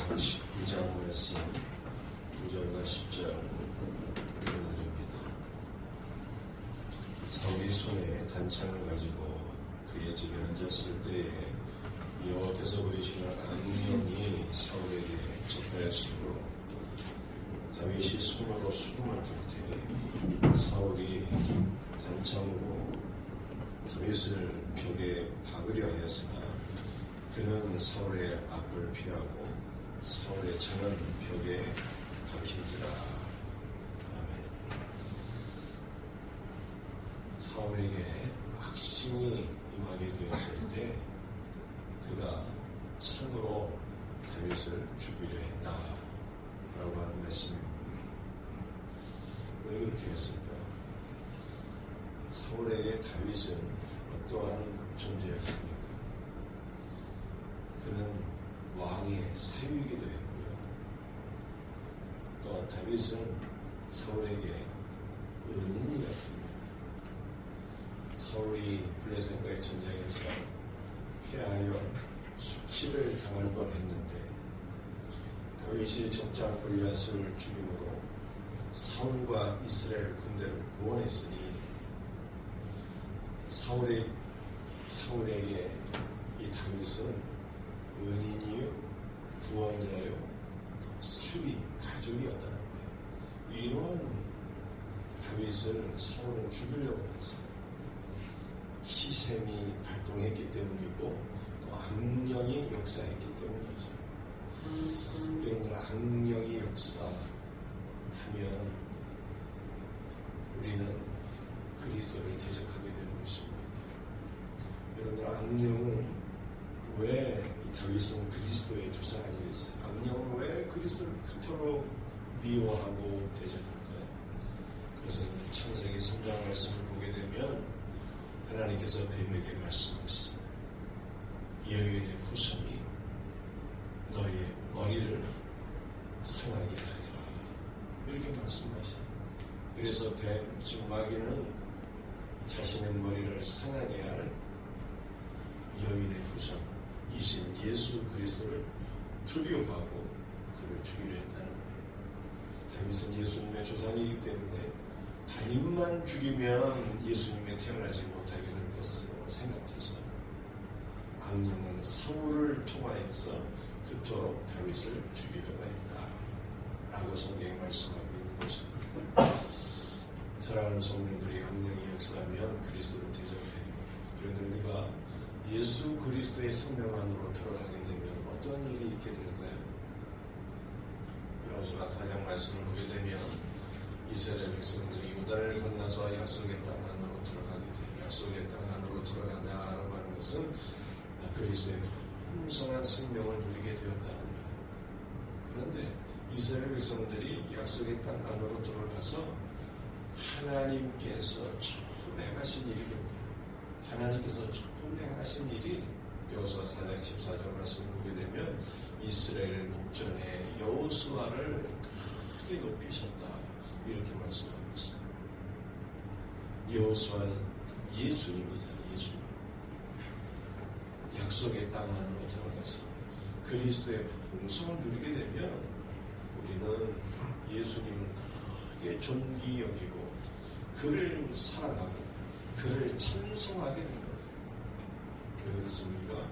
32장 말씀 9절과 10절 읽어드립니다. 사울이 손에 단창을 가지고 그의 집에 앉았을 때에 여호와께서 부리시는 악령이 사울에게 접하였으므로 다윗이 손으로 수금을 들 때에 사울이 단창으로 다윗을 벽에 박으려 하였으나 그는 사울의 앞을 피하고 사울의 창은 벽에 박힌지라. 아멘. 사울에게 악신이 임하게 되었을 때 그가 창으로 다윗을 죽이려 했다라고 하는 말씀입니다. 왜 그렇게 했을까요? 사울에게 다윗은 어떠한 존재였습니까? 그는 왕의 사위이기도 했고요. 또 다윗은 사울에게 은인이었습니다. 사울이 블레셋과의 전쟁에서 패하여 수치를 당할 뻔했는데 다윗이 적장 골리앗을 죽임으로 사울과 이스라엘 군대를 구원했으니 사울에게 이 다윗은 은인이요, 구원자요, 사위, 가족이었다는 거예요. 이러한 다윗을 사울은 죽이려고 했어요. 시샘이 발동했기 때문이고 또 악령이 역사했기 때문이죠. 여러분들 악령이 역사하면 우리는 그리스도를 대적하게 되는 것입니다. 여러분들 악령은 왜 이 다윗은 그리스도의 조상이 되었어요? 악령은 왜 그리스도를 그토록 미워하고 대적할까요? 그것은 창세기 3장 말씀을 보게 되면 하나님께서 뱀에게 말씀하시잖아요. 여인의 후손이 너의 머리를 상하게 하리라. 이렇게 말씀하셔요. 그래서 뱀, 즉 마귀는 자신의 머리를 상하게 할 여인의 후손이신 예수 그리스도를 두려워하고 그를 죽이려 했다는 거예요. 다윗은 예수님의 조상이기 때문에 다윗만 죽이면 예수님이 태어나지 못하게 될 것으로 생각해서 악령은 사울을 통하여서 그토록 다윗을 죽이려고 했다라고 성경에 말씀하고 있는 것입니다. 사랑하는 성도들이 악령이 역사하면 그리스도를 대적해요. 그런데 우리가 예수 그리스도의 생명 안으로 들어가게 되면 어떤 일이 있게 될까요? 여호수아 4장 말씀을 보게 되면 이스라엘 백성들이 요단을 건너서 약속의 땅 안으로 들어가게 돼요. 약속의 땅 안으로 들어간다라고 하는 것은 그리스도의 풍성한 생명을 누리게 되었다는 거예요. 그런데 이스라엘 백성들이 약속의 땅 안으로 들어가서 하나님께서 처음 행하신 일이 됩니다. 하나님께서 처음 행하신 일이 여호수아 4장 14절 말씀을 보게 되면 이스라엘 국전에 여호수아를 크게 높이셨다 이렇게 말씀하고 있습니다. 여호수아는 예수님이잖아요. 예수님. 약속의 땅 안으로 들어가서 그리스도의 풍성을 누리게 되면 우리는 예수님을 크게 존귀 여기고 그를 사랑하고 그를 찬송하게 된 거예요. 왜 그렇습니까?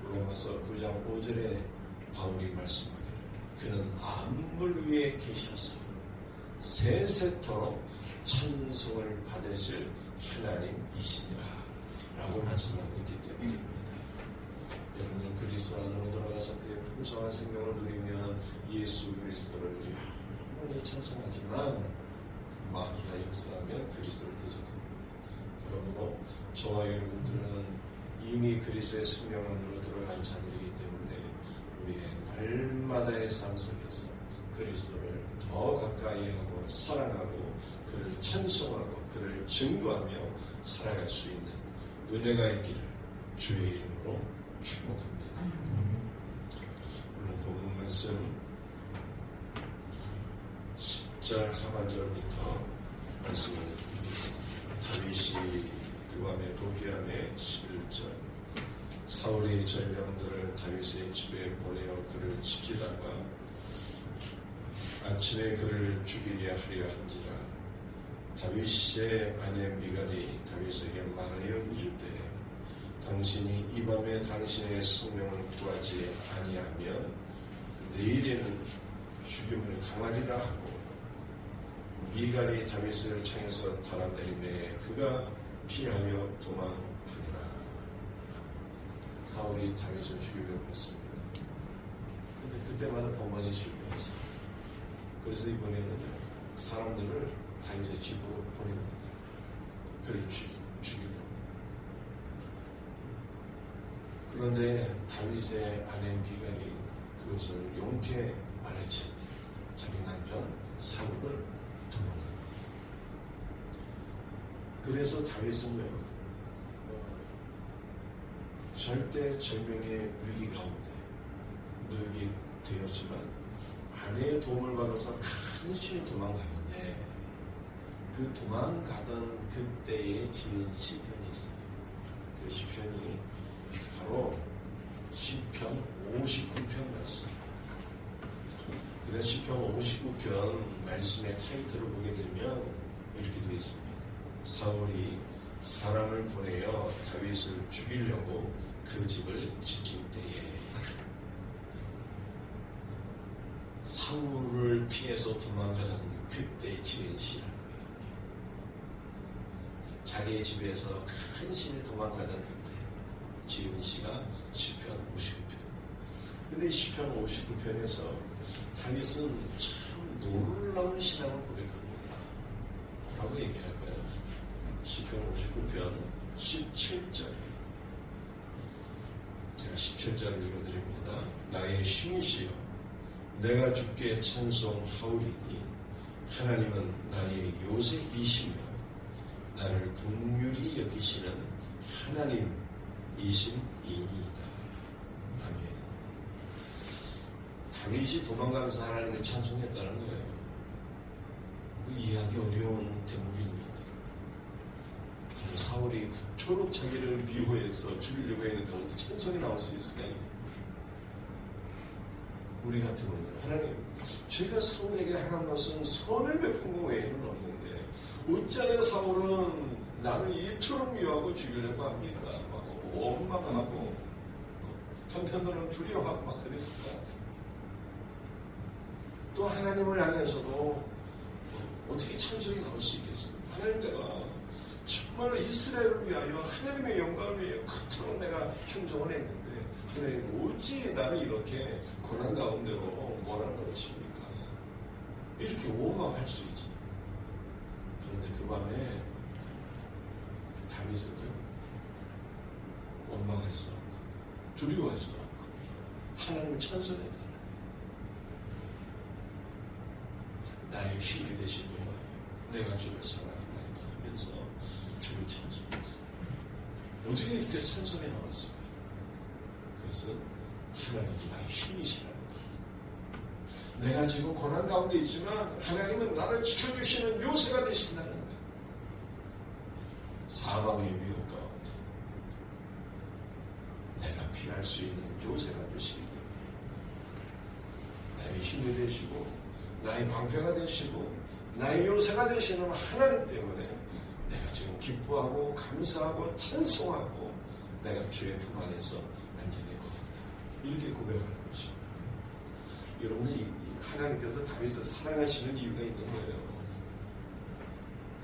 로마서 9장 5절에 바울이 말씀하기를 그는 만물 위에 계셔서 세세토록 찬송을 받으실 하나님이시니라 라고 말씀하고 있기 때문입니다. 여러분 그리스도 안으로 들어가서 그의 풍성한 생명을 누리면 예수 그리스도를 영원히 찬송하지만 마귀가 역사하면 그리스도를 대적합니다. 그러므로 저와 여러분들은 이미 그리스도의 생명 안으로 들어간 자들이기 때문에 우리의 날마다의 삶 속에서 그리스도를 더 가까이 하고 사랑하고 그를 찬송하고 그를 증거하며 살아갈 수 있는 은혜가 있기를 주의 이름으로 축복합니다. 오늘 본문 말씀 10절 하반절부터 말씀을 드리겠습니다. 다윗이 그 밤에 도피함에 11절 사울의 전령들을 다윗의 집에 보내어 그를 지키다가 아침에 그를 죽이게 하려 한지라. 다윗의 아내 미갈이 다윗에게 말하여 이르되 당신이 이 밤에 당신의 생명을 구하지 아니하면 내일에는 죽임을 당하리라 하고, 미갈이 다윗을 창에서 달아내리매 그가 피하여 도망하니라. 사울이 다윗을 죽이려고 했습니다. 근데 그때마다 번번이 실패했어요. 그래서 이번에는 사람들을 다윗의 집으로 보냅니다. 그를 죽이려고. 그런데 다윗의 아내 미갈이 그것을 용케 안 했지. 자기 남편 사울을 도망갑니다. 그래서 다윗은요, 절대 절명의 위기 가운데 놓이게 되었지만 아내의 도움을 받아서 간신히 도망가는데, 그 도망가던 그때에 지은 시편이 있어요. 그 시편이 바로 시편 59편 말씀. 그래서 시편 59편 말씀의 타이틀을 보게 되면 이렇게 되어 있습니다. 사울이 사람을 보내어 다윗을 죽이려고 그 집을 지킬 때에, 사울을 피해서 도망가던 그때 지은 시라는 거예요. 자기의 집에서 간신히 도망가던 그때 지은 시가 시편 59편. 근데 이 시편 59편에서 다윗은 참 놀라운 신앙을 고백합니다. 라고 얘기할 거예요. 시편 59편 17절. 제가 17절을 읽어드립니다. 나의 힘이시여 내가 주께 찬송하오리니 하나님은 나의 요새이시며 나를 긍휼히 여기시는 하나님이심이니이다. 아멘. 다윗이 도망가면서 하나님을 찬송했다는 거예요. 이해하기 어려운 대목입니다. 사울이 그토록 자기를 미워해서 죽이려고 했는데 어떻게 찬송이 나올 수 있을까요? 우리 같으면 하나님, 제가 사울에게 행한 것은 선을 베푼 것 외에는 없는데 어찌하여 사울은 나를 이토록 미워하고 죽이려고 합니까? 막 원망하고 한편으로는 두려워하고 막 그랬을 것 같아요. 또 하나님을 향해서도 어떻게 찬송이 나올 수 있겠습니까? 하나님, 내가 정말 이스라엘을 위하여 하나님의 영광을 위하여 그토록 내가 충성을 했는데 하나님, 어찌 나를 이렇게 고난 가운데로 몰아넣어 칩니까? 이렇게 원망할 수 있지. 그런데 그 밤에 다윗은요, 원망하지도 않고 두려워하지도 않고 하나님을 찬송했다. 나의 힘이 되신 여호와여, 내가 주를 사랑하나이다 하면서 주를 찬송했어요. 어떻게 이렇게 찬송이 나왔을까? 그것은 하나님이 나의 힘이시라는 거예요. 내가 지금 고난 가운데 있지만 하나님은 나를 지켜주시는 요새가 되신다는 거예요. 사망의 위협 가운데 내가 피할 수 있는 요새가 되시기 때문에 나의 힘이 되시고 나의 방패가 되시고 나의 요새가 되시는 하나님 때문에 내가 지금 기뻐하고 감사하고 찬송하고 내가 주의 품 안에서 안전히 거한다. 이렇게 고백하는 것입니다. 여러분이 하나님께서 다윗을 사랑하시는 이유가 있는 거예요.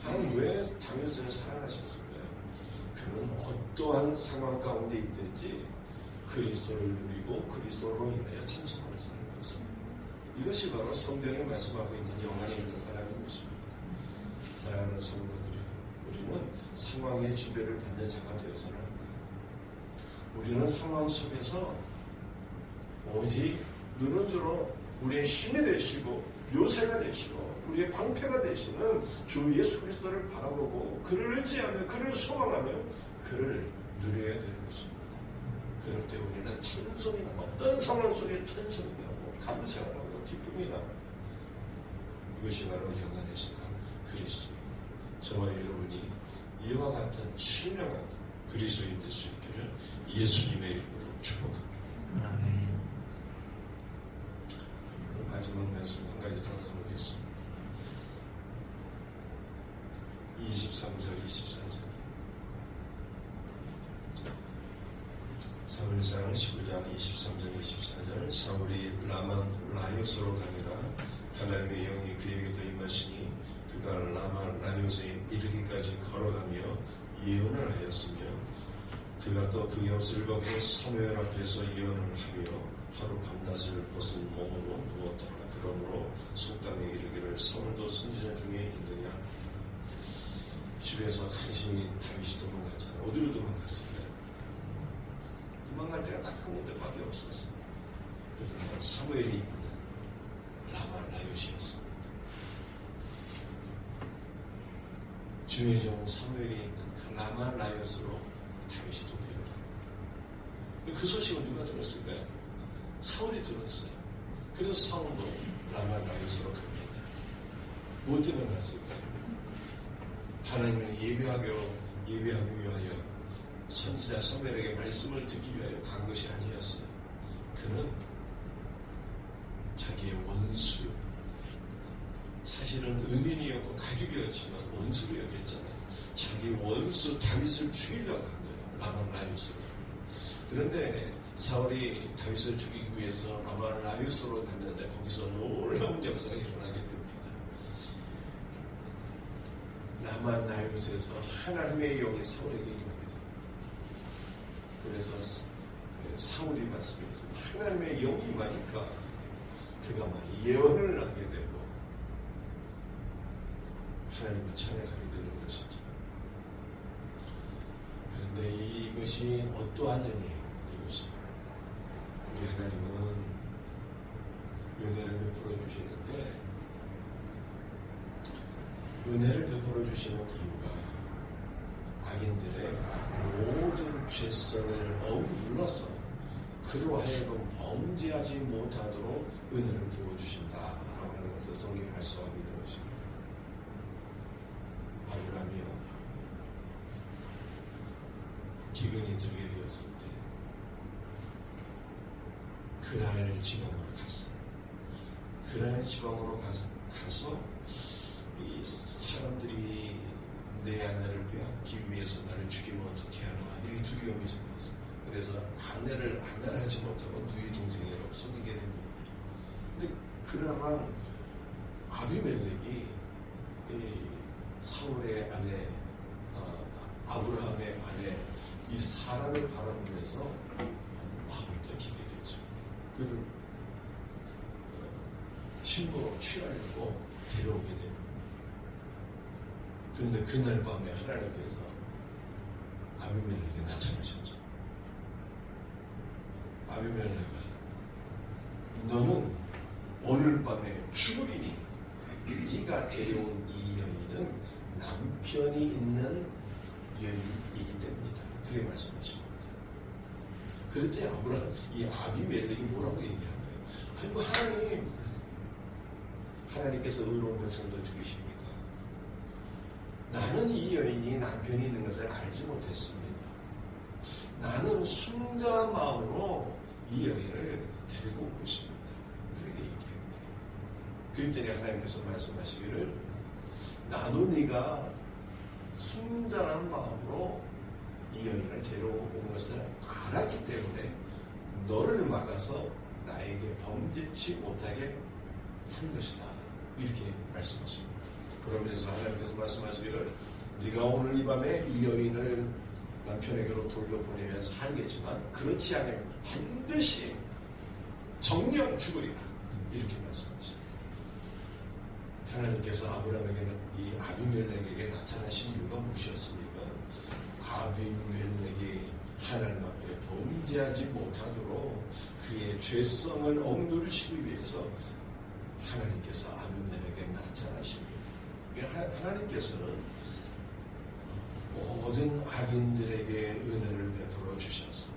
하나님 왜 다윗을 사랑하셨을까요? 그는 어떠한 상황 가운데 있든지 그리스도를 누리고 그리스도로 인하여 찬송하는 사람이었습니다. 이것이 바로 성경에 말씀하고 있는 영안에 있는 사람인 것입니다. 사랑하는 성도들이, 우리는 상황의 지배를 받는 자가 되어서는 안 돼요. 우리는 상황 속에서 오직 눈을 들어 우리의 힘이 되시고 요새가 되시고 우리의 방패가 되시는 주 예수 그리스도를 바라보고 그를 의지하며 그를 소망하며 그를 누려야 되는 것입니다. 그럴 때 우리는 찬송이 나고 어떤 상황 속에 찬송이 나고 감사가 나고 기쁨이 나고, 이것이 바로 영안의 생각 그리스도입니다. 저와 여러분이 이와 같은 신령한 그리스도인 될 수 있기를 예수님의 이름으로 축복합니다. 마지막 말씀 한 가지 더 나누겠습니다. 23절, 24절. 사무엘상 11장 23절, 24절. 사울이 라마라요스로 가니라 하나님의 영이 그에게도 임하시니 그가 라마라요스에 이르기까지 걸어가며 예언을 하였으며 그가 또 그 옷을 벗고 사무엘 앞에서 예언을 하며 하루 밤낮을 벗은 몸으로 누웠더라. 그러므로 속담에 이르기를 사울도 선지자 중에 있느냐. 집에서 간신히 다윗이 도망갔잖아요. 어디로 도망갔을까요? 도망갈 때가 딱 한 군데밖에 없었어요. 그래서 사무엘이 있는 라마라요시였습니다. 주의 종 사무엘이 있는 그 라마라요스로 다윗이 도피를 해요. 그 소식을 누가 들었을까요? 사울이 들었어요. 그래서 사울도 라마라요스로 갑니다. 무엇 때문에 갔을까요? 하나님을 예배하기 위하여 선지자 사무엘에게 말씀을 듣기 위하여 간 것이 아니었어요. 그는 자기의 원수, 사실은 은인이었고 가족이었지만 원수로 여겼잖아요. 자기 원수 다윗을 죽이려고 한 거예요. 라마라요스로. 그런데 사울이 다윗을 죽이기 위해서 라마라요스로 갔는데 거기서 놀라운 역사가 일어나게 됩니다. 라마라요스에서 하나님의 영이 사울에게 임하게 됩니다. 그래서 사울이 말씀했죠. 하나님의 영이 임하니까 그가 막 예언을 하게 되고 하나님을 찬양하게 되는 것이죠. 그런데 이것이 어떠한 은혜예요? 이것이 우리 하나님은 은혜를 베풀어 주시는데 은혜를 베풀어 주시는 이유가 악인들의 모든 죄성을 억눌러서 그로 하여금 범죄하지 못하도록 은혜를 부어주신다라고 하는 것을 성경이 말씀하고 있는 것입니다. 아브라함이요, 기근이 들게 되었을 때 그랄 지방으로 갔어요. 그랄 지방으로 가서 이 사람들이 내 아내를 빼앗기 위해서 나를 죽이면 어떻게 하나 이 두려움이 생겼어요. 그래서 아내를 하지 못하고 누이 동생을 속이게 됩니다. 근데 그나마 아비멜렉이 사울의 아내, 아브라함의 아내 이 사라를 바라보면서 마음을 떼기게 되죠. 그를 신부로 취하려고 데려오게 됩니다. 그런데 그날 밤에 하나님께서 아비멜렉에게 나타나셨죠. 아비멜렉아, 너는 오늘 밤에 죽으리니 네가 데려온 이 여인은 남편이 있는 여인이기 때문이다. 그렇게 말씀하십니다. 그랬더니 이 아비멜렉이 뭐라고 얘기하는 거예요? 아이고 하나님께서 의로운 백성도 죽이십니까? 나는 이 여인이 남편이 있는 것을 알지 못했습니다. 나는 순전한 마음으로 이 여인을 데리고 오고 싶습니다. 그렇게 얘기합니다. 그랬더니 하나님께서 말씀하시기를 나도 네가 순전한 마음으로 이 여인을 데려온 것을 알았기 때문에 너를 막아서 나에게 범죄치 못하게 한 것이다. 이렇게 말씀하십니다. 그러면서 하나님께서 말씀하시기를 네가 오늘 이 밤에 이 여인을 남편에게로 돌려보내면 살겠지만 그렇지 않으면 반드시 정령 죽으리라. 이렇게 말씀하십니다. 하나님께서 아브라함에게는 이 아비멜렉에게 나타나신 이유가 무엇이었습니까? 아비멜렉이 하나님 앞에 범죄하지 못하도록 그의 죄성을 억누르시기 위해서 하나님께서 아비멜렉에게 나타나십니다. 하나님께서는 모든 악인들에게 은혜를 베풀어 주셔서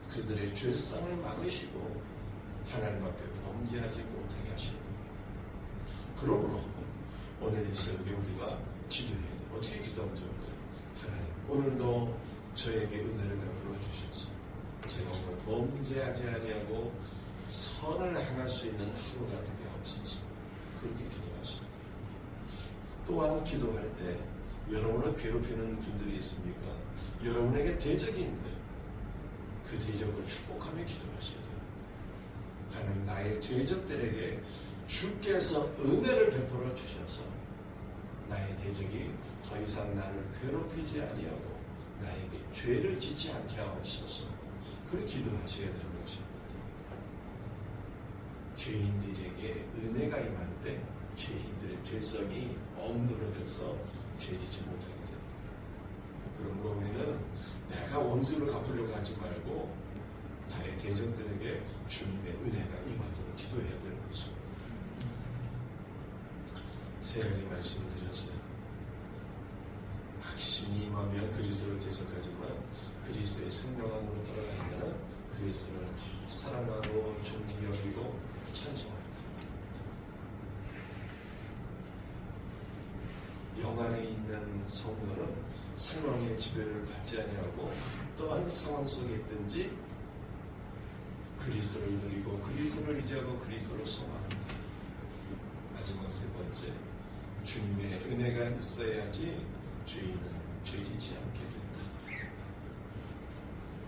그들의 죄성을 막으시고 하나님 앞에 범죄하지 못하게 하십니다. 그러므로 오늘 이 새벽에 우리가 기도해야 돼요. 어떻게 기도하면 좋을까요? 하나님, 오늘도 저에게 은혜를 베풀어 주셔서 제가 오늘 범죄하지 아니하고 선을 행할 수 있는 하루가 되게 없어서 그렇게 기도하십니다. 또한 기도할 때 여러분을 괴롭히는 분들이 있습니까? 여러분에게 대적이 있는데 그 대적을 축복하며 기도하셔야 돼요. 하나님, 나의 대적들에게 주께서 은혜를 베풀어 주셔서 나의 대적이 더 이상 나를 괴롭히지 아니하고 나에게 죄를 짓지 않게 하옵소서. 그렇게 기도하셔야 되는 것입니다. 죄인들에게 은혜가 임할 때 죄인들의 죄성이 억누러져서 죄짓지 못하게 됩니다. 그러므로 우리는 내가 원수를 갚으려고 하지 말고 나의 대적들에게 주님의 은혜가 임하도록 기도해야 되는 것입니다. 세 가지 말씀을 드렸어요. 악신이 임하면 그리스도를 대적하지만 그리스도의 생명 안으로 들어가면 그리스도를 사랑하고 존귀 여기고 찬송한다. 영 안에 있는 성도는 상황의 지배를 받지 아니하고 어떠한 상황 속에 있든지 그리스도를 누리고 그리스도를 의지하고 그리스도를 소망한다. 마지막 세 번째, 주님의 은혜가 있어야지 죄인은 죄짓지 않게 된다.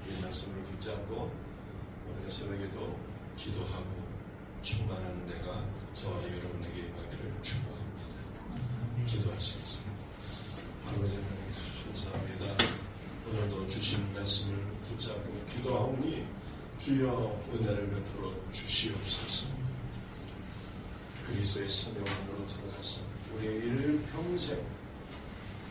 이 말씀을 붙잡고 오늘 새벽에도 기도하고 충만한 은혜가 저와 여러분에게 임하기를 축복합니다. 기도하시겠습니다. 아버지 하나님 감사합니다. 오늘도 주신 말씀을 붙잡고 기도하오니 주여 은혜를 베풀어 주시옵소서. 그리스도의 생명 안으로 들어가서 우리의 일평생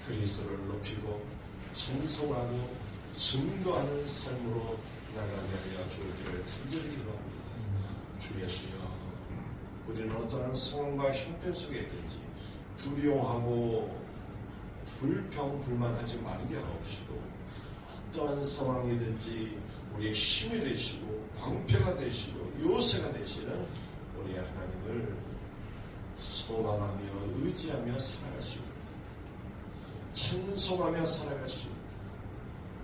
그리스도를 높이고 찬송하고 증거하는 삶으로 나가게 하여 주기를 간절히 기도합니다. 주 예수여, 우리는 어떠한 상황과 형편 속에 있든지 두려워하고 불평불만하지 말게 하옵시고 어떠한 상황이든지 우리의 힘이 되시고 방패가 되시고 요새가 되시는 우리 하나님을 소망하며 의지하며 살아갈 수 있고 찬송하며 살아갈 수 있고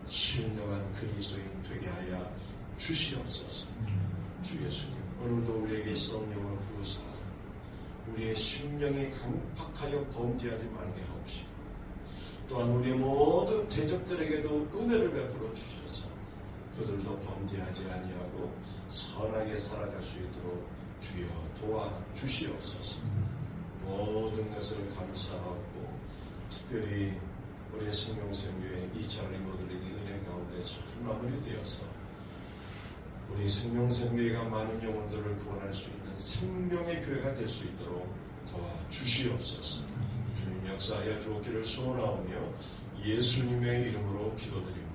신령한 그리스도인 되게 하여 주시옵소서. 주 예수님, 오늘도 우리에게 성령을 부으사 우리의 심령이 강팍하여 범죄하지 말게 하옵시고 또한 우리 모든 대적들에게도 은혜를 베풀어 주셔서 그들도 범죄하지 아니하고 선하게 살아갈 수 있도록 주여 도와주시옵소서. 모든 것을 감사하고 특별히 우리의 생명생교회 2차 리모델링 은혜 가운데 잘 마무리되어서 우리 생명생교회가 많은 영혼들을 구원할 수 있는 생명의 교회가 될 수 있도록 도와주시옵소서. 주님 역사하여 주옵기를 소원하오며 예수님의 이름으로 기도드립니다.